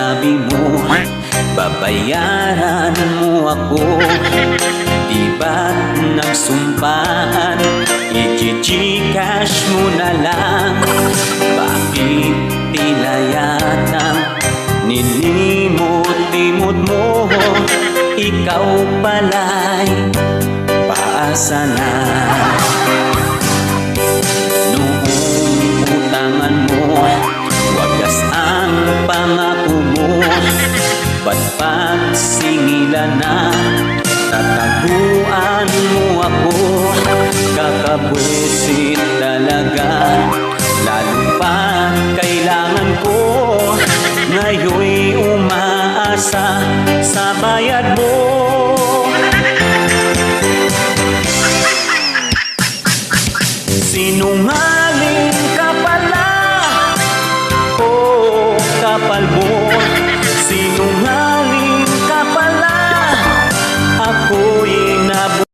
sabi mo, babayaran mo ako. Di ba't nagsumpaan, i-gcash mo na lang? Bakit tila yatang nilimot-limot mo? Ikaw pala'y paasa na. Noong utangan mo, wagas ang pangako mo. Ba't pagsingilan na, tataguan mo ako? Kakabwisit talaga, lalo pa kailangan ko. Ngayon'y umaasa sa bayad mo. Sinungaling ka pala, oh kapal mo.